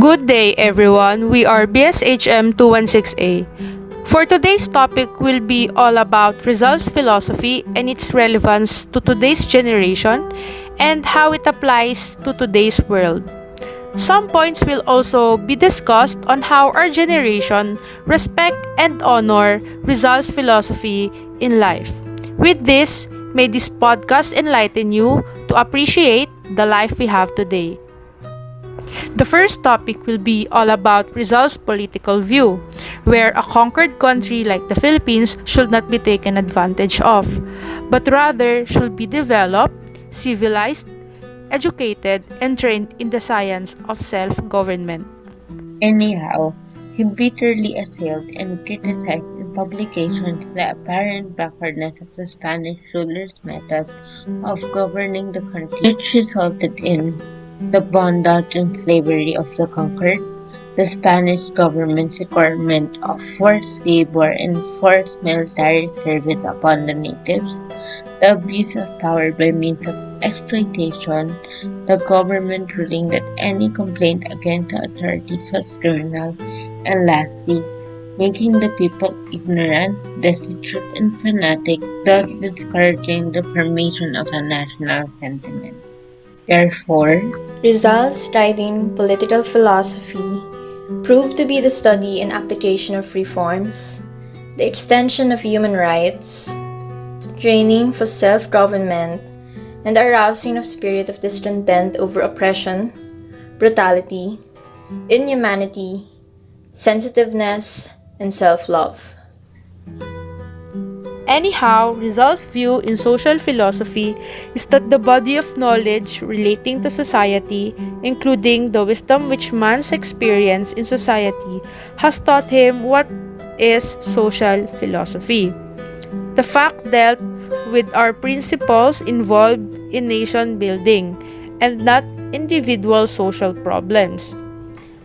Good day, everyone. We are BSHM 216A. For today's topic will be all about Rizal's philosophy and its relevance to today's generation and how it applies to today's world. Some points will also be discussed on how our generation respect and honor Rizal's philosophy in life. With this, may this podcast enlighten you to appreciate the life we have today. The first topic will be all about Rizal's political view, where a conquered country like the Philippines should not be taken advantage of, but rather should be developed, civilized, educated, and trained in the science of self-government. Anyhow, he bitterly assailed and criticized in publications the apparent backwardness of the Spanish rulers' method of governing the country, which resulted in the bondage and slavery of the conquered, the Spanish government's requirement of forced labor and forced military service upon the natives, the abuse of power by means of exploitation, the government ruling that any complaint against the authorities was criminal, and lastly, making the people ignorant, destitute, and fanatic, thus discouraging the formation of a national sentiment. Therefore, Rizal's writing political philosophy proved to be the study and application of reforms, the extension of human rights, the training for self-government, and the arousing of spirit of discontent over oppression, brutality, inhumanity, sensitiveness, and self-love. Anyhow, Rizal's view in social philosophy is that the body of knowledge relating to society, including the wisdom which man's experience in society has taught him what is social philosophy. The fact dealt with our principles involved in nation building and not individual social problems.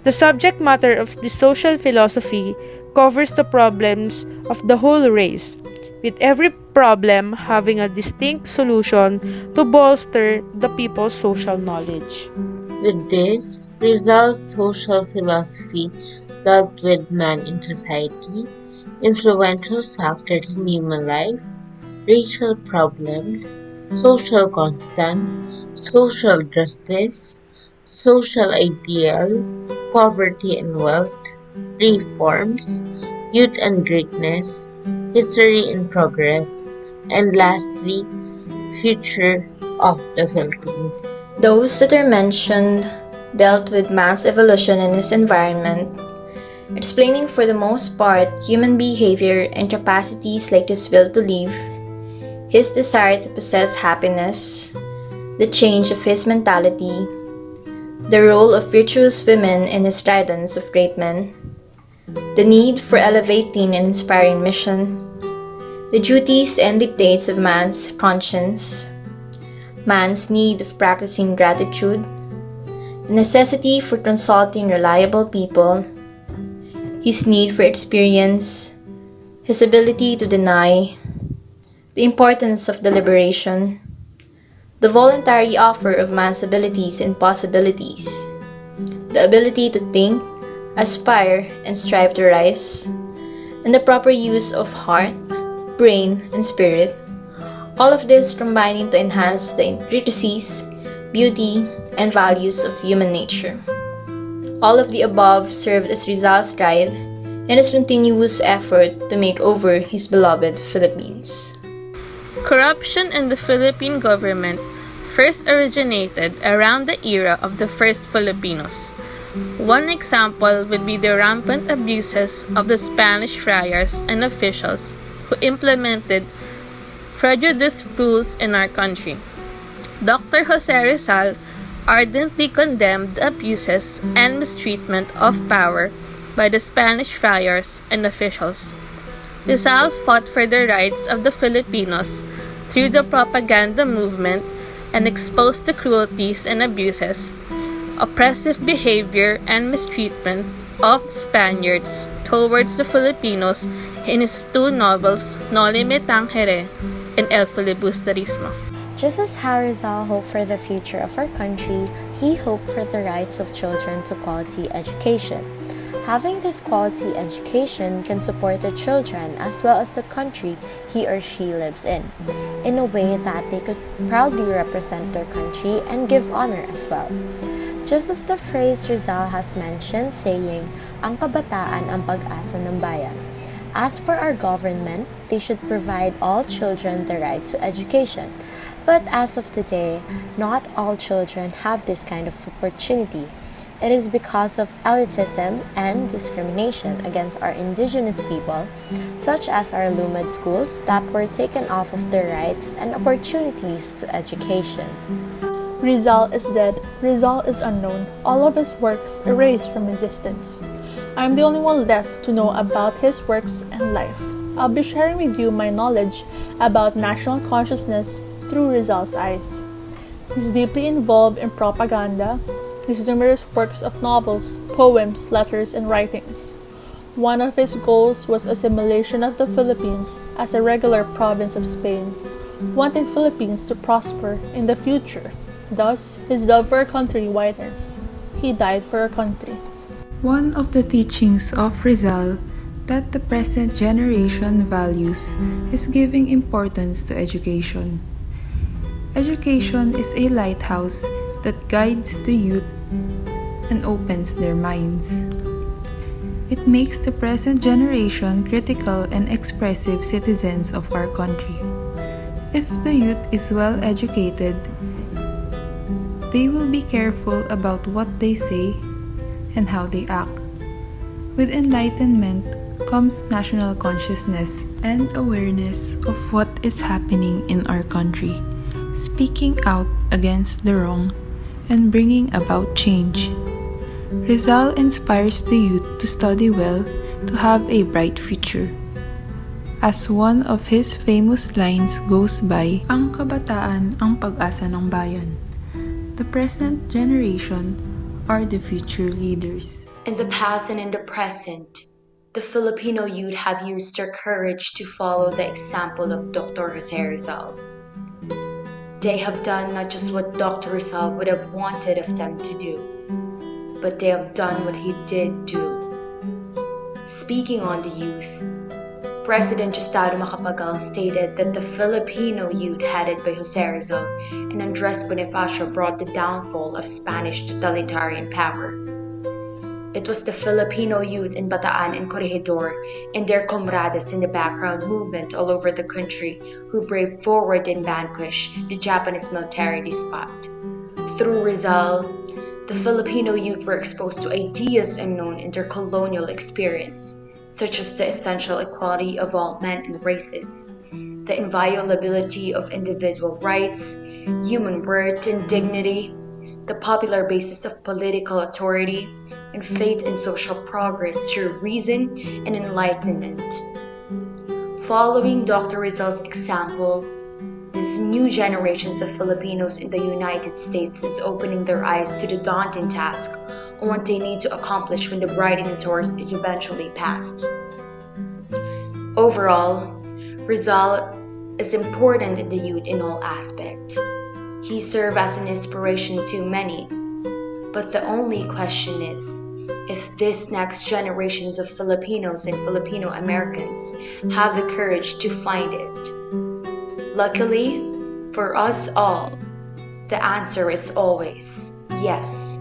The subject matter of the social philosophy covers the problems of the whole race, with every problem having a distinct solution to bolster the people's social knowledge. with this, Rizal's social philosophy dealt with man in society, influential factors in human life, racial problems, social constant, social justice, social ideal, poverty and wealth, reforms, youth and greatness, history and progress, and lastly, future of the Philippines. Those that are mentioned dealt with man's evolution in his environment, explaining for the most part human behavior and capacities like his will to live, his desire to possess happiness, the change of his mentality, the role of virtuous women in his guidance of great men, the need for elevating and inspiring mission, the duties and dictates of man's conscience, man's need of practicing gratitude, the necessity for consulting reliable people, his need for experience, his ability to deny, the importance of deliberation, the voluntary offer of man's abilities and possibilities, the ability to think, aspire, and strive to rise, and the proper use of heart, brain, and spirit, all of this combining to enhance the intricacies, beauty, and values of human nature. All of the above served as Rizal's guide in his continuous effort to make over his beloved Philippines. Corruption in the Philippine government first originated around the era of the first Filipinos. One example would be the rampant abuses of the Spanish friars and officials who implemented prejudiced rules in our country. Dr. Jose Rizal ardently condemned the abuses and mistreatment of power by the Spanish friars and officials. Rizal fought for the rights of the Filipinos through the propaganda movement and exposed the cruelties and abuses, oppressive behavior and mistreatment of the Spaniards towards the Filipinos in his two novels Noli Me Tangere and El Filibusterismo. Just as how Rizal hoped for the future of our country, He hoped for the rights of children to quality education. Having this quality education can support the children as well as the country he or she lives in a way that they could proudly represent their country and give honor as well. Just as the phrase Rizal has mentioned saying, ang kabataan ang pag-asa ng bayan. As for our government, they should provide all children the right to education. But as of today, not all children have this kind of opportunity. It is because of elitism and discrimination against our indigenous people, such as our lumad schools, that were taken off of their rights and opportunities to education. Rizal is dead. Rizal is unknown. All of his works erased from existence. I am the only one left to know about his works and life. I'll be sharing with you my knowledge about national consciousness through Rizal's eyes. He's deeply involved in propaganda. His numerous works of novels, poems, letters, and writings. One of his goals was assimilation of the Philippines as a regular province of Spain, wanting Philippines to prosper in the future. Thus, his love for our country widens. He died for our country. One of the teachings of Rizal that the present generation values is giving importance to education. Education is a lighthouse that guides the youth and opens their minds. It makes the present generation critical and expressive citizens of our country. If the youth is well educated, they will be careful about what they say and how they act. With enlightenment comes national consciousness and awareness of what is happening in our country, speaking out against the wrong and bringing about change. Rizal inspires the youth to study well to have a bright future. As one of his famous lines goes by, ang kabataan ang pag-asa ng bayan. The present generation are the future leaders. In the past and in the present, the Filipino youth have used their courage to follow the example of Dr. Jose Rizal. They have done not just what Dr. Rizal would have wanted of them to do, but they have done what he did do. Speaking on the youth, President Justado Macapagal stated that the Filipino youth headed by Jose Rizal and Andres Bonifacio brought the downfall of Spanish totalitarian power. It was the Filipino youth in Bataan and Corregidor and their comrades in the background movement all over the country who braved forward and vanquished the Japanese military despot. Through Rizal, the Filipino youth were exposed to ideas unknown in their colonial experience, such as the essential equality of all men and races, the inviolability of individual rights, human worth and dignity, the popular basis of political authority, and faith in social progress through reason and enlightenment. Following Dr. Rizal's example, these new generations of Filipinos in the United States is opening their eyes to the daunting task on what they need to accomplish when the writing indoors is eventually passed. Overall, Rizal is important in the youth in all aspects. He served as an inspiration to many, but the only question is if this next generations of Filipinos and Filipino Americans have the courage to find it. Luckily, for us all, the answer is always yes.